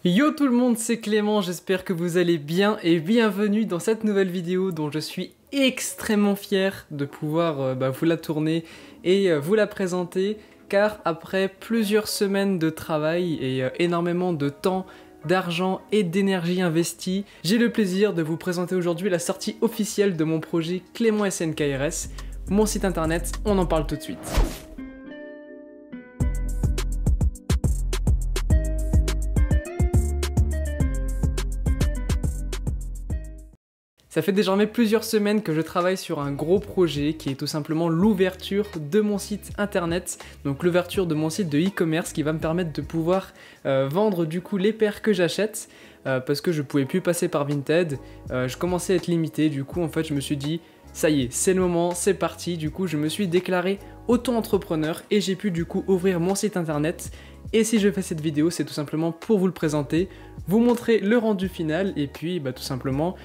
Yo tout le monde, c'est Clément, j'espère que vous allez bien et bienvenue dans cette nouvelle vidéo dont je suis extrêmement fier de pouvoir vous la tourner et vous la présenter, car après plusieurs semaines de travail et énormément de temps, d'argent et d'énergie investie, j'ai le plaisir de vous présenter aujourd'hui la sortie officielle de mon projet Clément SNKRS, mon site internet. On en parle tout de suite. Ça fait désormais plusieurs semaines que je travaille sur un gros projet qui est tout simplement l'ouverture de mon site internet, donc l'ouverture de mon site de e-commerce qui va me permettre de pouvoir vendre du coup les paires que j'achète parce que je pouvais plus passer par Vinted, je commençais à être limité, du coup en fait je me suis dit ça y est, c'est le moment, c'est parti, du coup je me suis déclaré auto-entrepreneur et j'ai pu du coup ouvrir mon site internet. Et si je fais cette vidéo, c'est tout simplement pour vous le présenter, vous montrer le rendu final et puis tout simplement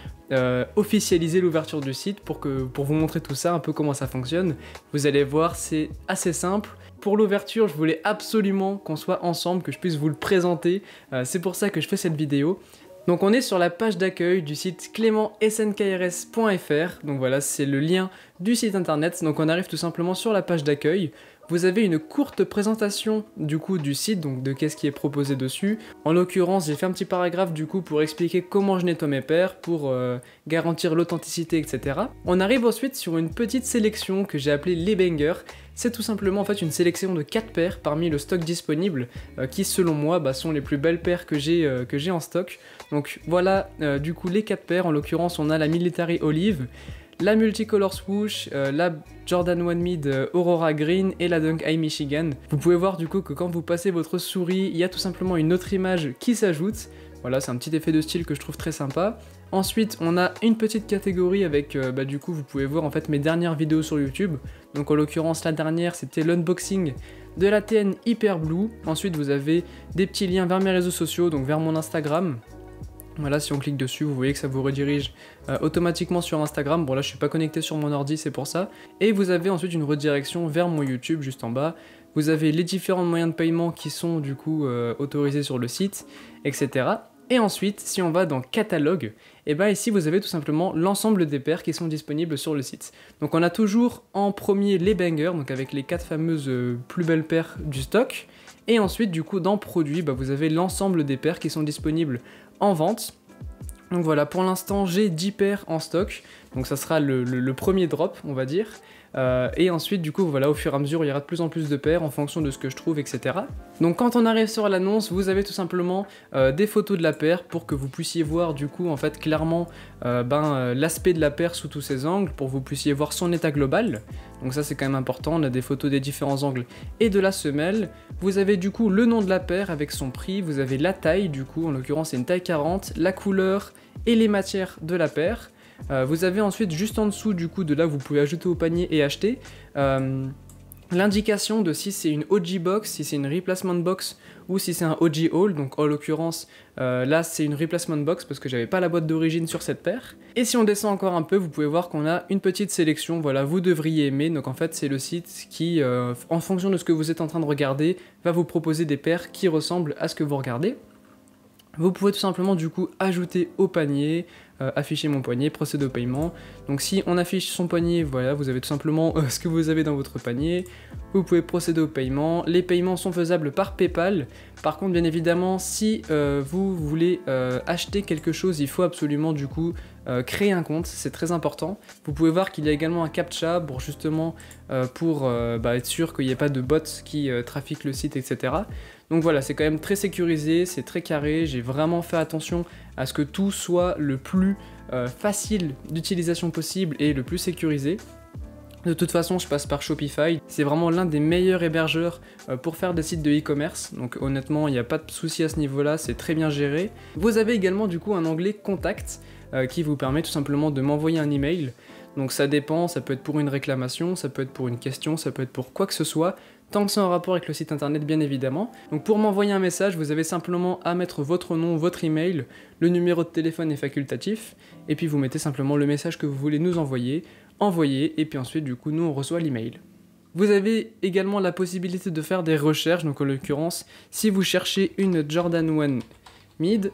officialiser l'ouverture du site pour vous montrer tout ça, un peu comment ça fonctionne. Vous allez voir, c'est assez simple. Pour l'ouverture, je voulais absolument qu'on soit ensemble, que je puisse vous le présenter. C'est pour ça que je fais cette vidéo. Donc on est sur la page d'accueil du site clementsnkrs.fr. Donc voilà, c'est le lien du site internet. Donc on arrive tout simplement sur la page d'accueil. Vous avez une courte présentation du coup du site, donc de qu'est-ce qui est proposé dessus. En l'occurrence, j'ai fait un petit paragraphe du coup pour expliquer comment je nettoie mes paires, pour garantir l'authenticité, etc. On arrive ensuite sur une petite sélection que j'ai appelée les bangers. C'est tout simplement en fait une sélection de 4 paires parmi le stock disponible qui selon moi sont les plus belles paires que j'ai en stock. Donc voilà du coup les 4 paires, en l'occurrence on a la Military Olive, la Multicolor Swoosh, la Jordan 1 Mid Aurora Green et la Dunk High Michigan. Vous pouvez voir du coup que quand vous passez votre souris, il y a tout simplement une autre image qui s'ajoute. Voilà, c'est un petit effet de style que je trouve très sympa. Ensuite, on a une petite catégorie avec, du coup, vous pouvez voir en fait mes dernières vidéos sur YouTube. Donc en l'occurrence, la dernière, c'était l'unboxing de la TN Hyper Blue. Ensuite, vous avez des petits liens vers mes réseaux sociaux, donc vers mon Instagram. Voilà, si on clique dessus, vous voyez que ça vous redirige automatiquement sur Instagram. Bon là, je suis pas connecté sur mon ordi, c'est pour ça. Et vous avez ensuite une redirection vers mon YouTube, juste en bas. Vous avez les différents moyens de paiement qui sont du coup autorisés sur le site, etc. Et ensuite, si on va dans catalogue, et ici vous avez tout simplement l'ensemble des paires qui sont disponibles sur le site. Donc on a toujours en premier les bangers, donc avec les 4 fameuses plus belles paires du stock. Et ensuite du coup dans produits, vous avez l'ensemble des paires qui sont disponibles en vente. Donc voilà, pour l'instant j'ai 10 paires en stock, donc ça sera le premier drop on va dire. Et ensuite du coup voilà, au fur et à mesure il y aura de plus en plus de paires en fonction de ce que je trouve, etc. Donc quand on arrive sur l'annonce, vous avez tout simplement des photos de la paire pour que vous puissiez voir du coup en fait clairement l'aspect de la paire sous tous ses angles, pour que vous puissiez voir son état global. Donc ça c'est quand même important, on a des photos des différents angles et de la semelle. Vous avez du coup le nom de la paire avec son prix, vous avez la taille du coup, en l'occurrence c'est une taille 40, la couleur et les matières de la paire. Vous avez ensuite juste en dessous du coup de là vous pouvez ajouter au panier et acheter l'indication de si c'est une OG box, si c'est une replacement box ou si c'est un OG haul. Donc en l'occurrence là c'est une replacement box parce que j'avais pas la boîte d'origine sur cette paire. Et si on descend encore un peu, vous pouvez voir qu'on a une petite sélection, voilà, vous devriez aimer. Donc en fait c'est le site qui en fonction de ce que vous êtes en train de regarder va vous proposer des paires qui ressemblent à ce que vous regardez. Vous pouvez tout simplement du coup ajouter au panier, afficher mon panier, procéder au paiement. Donc si on affiche son panier, voilà, vous avez tout simplement ce que vous avez dans votre panier. Vous pouvez procéder au paiement. Les paiements sont faisables par PayPal. Par contre, bien évidemment, si vous voulez acheter quelque chose, il faut absolument du coup créer un compte, c'est très important. Vous pouvez voir qu'il y a également un CAPTCHA pour justement être sûr qu'il n'y ait pas de bots qui trafiquent le site, etc. Donc voilà, c'est quand même très sécurisé, c'est très carré, j'ai vraiment fait attention à ce que tout soit le plus facile d'utilisation possible et le plus sécurisé. De toute façon, je passe par Shopify, c'est vraiment l'un des meilleurs hébergeurs pour faire des sites de e-commerce, donc honnêtement, il n'y a pas de souci à ce niveau-là, c'est très bien géré. Vous avez également du coup un onglet Contact qui vous permet tout simplement de m'envoyer un email. Donc ça dépend, ça peut être pour une réclamation, ça peut être pour une question, ça peut être pour quoi que ce soit, tant que c'est en rapport avec le site internet bien évidemment. Donc pour m'envoyer un message, vous avez simplement à mettre votre nom, votre email, le numéro de téléphone est facultatif, et puis vous mettez simplement le message que vous voulez nous envoyer, et puis ensuite du coup nous on reçoit l'email. Vous avez également la possibilité de faire des recherches, donc en l'occurrence, si vous cherchez une Jordan 1 mid,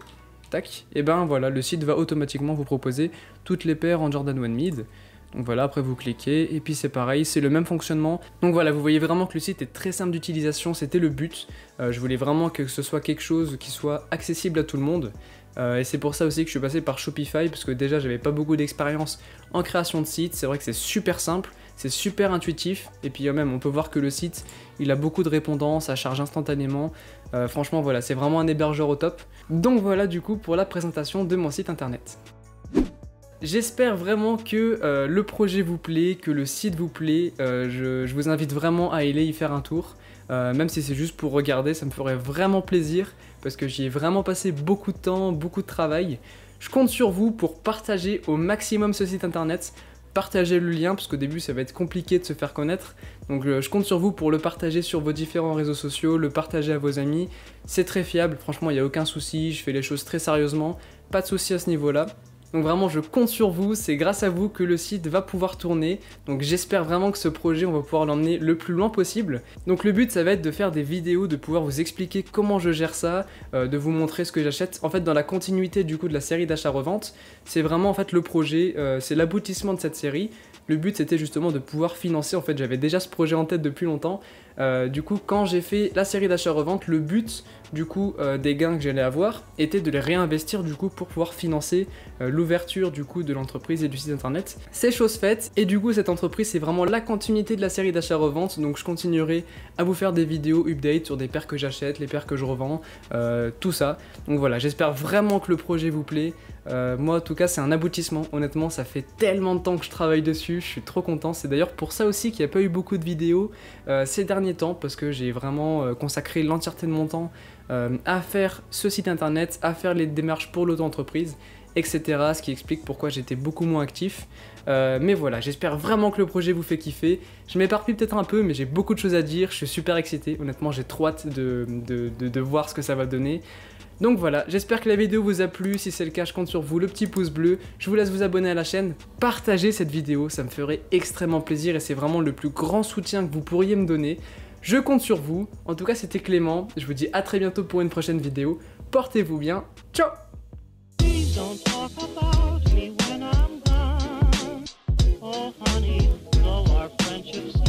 tac, et ben voilà, le site va automatiquement vous proposer toutes les paires en Jordan 1 mid. Donc voilà, après vous cliquez, et puis c'est pareil, c'est le même fonctionnement. Donc voilà, vous voyez vraiment que le site est très simple d'utilisation, c'était le but. Je voulais vraiment que ce soit quelque chose qui soit accessible à tout le monde. Et c'est pour ça aussi que je suis passé par Shopify, parce que déjà j'avais pas beaucoup d'expérience en création de site. C'est vrai que c'est super simple, c'est super intuitif, et puis même on peut voir que le site, il a beaucoup de répondants, ça charge instantanément. Franchement voilà, c'est vraiment un hébergeur au top. Donc voilà du coup pour la présentation de mon site internet. J'espère vraiment que le projet vous plaît, que le site vous plaît. Je vous invite vraiment à aller y faire un tour. Même si c'est juste pour regarder, ça me ferait vraiment plaisir parce que j'y ai vraiment passé beaucoup de temps, beaucoup de travail. Je compte sur vous pour partager au maximum ce site internet, partager le lien parce qu'au début ça va être compliqué de se faire connaître. Donc je compte sur vous pour le partager sur vos différents réseaux sociaux, le partager à vos amis. C'est très fiable, franchement il n'y a aucun souci, je fais les choses très sérieusement, pas de souci à ce niveau-là. Donc vraiment je compte sur vous, c'est grâce à vous que le site va pouvoir tourner. Donc j'espère vraiment que ce projet on va pouvoir l'emmener le plus loin possible. Donc le but ça va être de faire des vidéos, de pouvoir vous expliquer comment je gère ça, de vous montrer ce que j'achète. En fait dans la continuité du coup de la série d'achat-revente, c'est vraiment en fait le projet, c'est l'aboutissement de cette série. Le but c'était justement de pouvoir financer, en fait j'avais déjà ce projet en tête depuis longtemps. Du coup quand j'ai fait la série d'achat-revente, le but du coup des gains que j'allais avoir était de les réinvestir du coup pour pouvoir financer l'ouverture du coup de l'entreprise et du site internet. C'est chose faite et du coup cette entreprise c'est vraiment la continuité de la série d'achat-revente, donc je continuerai à vous faire des vidéos update sur des paires que j'achète, les paires que je revends, tout ça. Donc voilà, j'espère vraiment que le projet vous plaît. Moi en tout cas c'est un aboutissement, honnêtement ça fait tellement de temps que je travaille dessus, je suis trop content. C'est d'ailleurs pour ça aussi qu'il n'y a pas eu beaucoup de vidéos ces derniers temps, parce que j'ai vraiment consacré l'entièreté de mon temps à faire ce site internet, à faire les démarches pour l'auto-entreprise, etc. Ce qui explique pourquoi j'étais beaucoup moins actif. Mais voilà, j'espère vraiment que le projet vous fait kiffer. Je m'éparpille peut-être un peu, mais j'ai beaucoup de choses à dire, je suis super excité. Honnêtement, j'ai trop hâte de voir ce que ça va donner. Donc voilà, j'espère que la vidéo vous a plu. Si c'est le cas, je compte sur vous, le petit pouce bleu. Je vous laisse vous abonner à la chaîne, partager cette vidéo, ça me ferait extrêmement plaisir et c'est vraiment le plus grand soutien que vous pourriez me donner. Je compte sur vous. En tout cas, c'était Clément. Je vous dis à très bientôt pour une prochaine vidéo. Portez-vous bien. Ciao! Don't talk about me when I'm gone. Oh honey, though our friendship's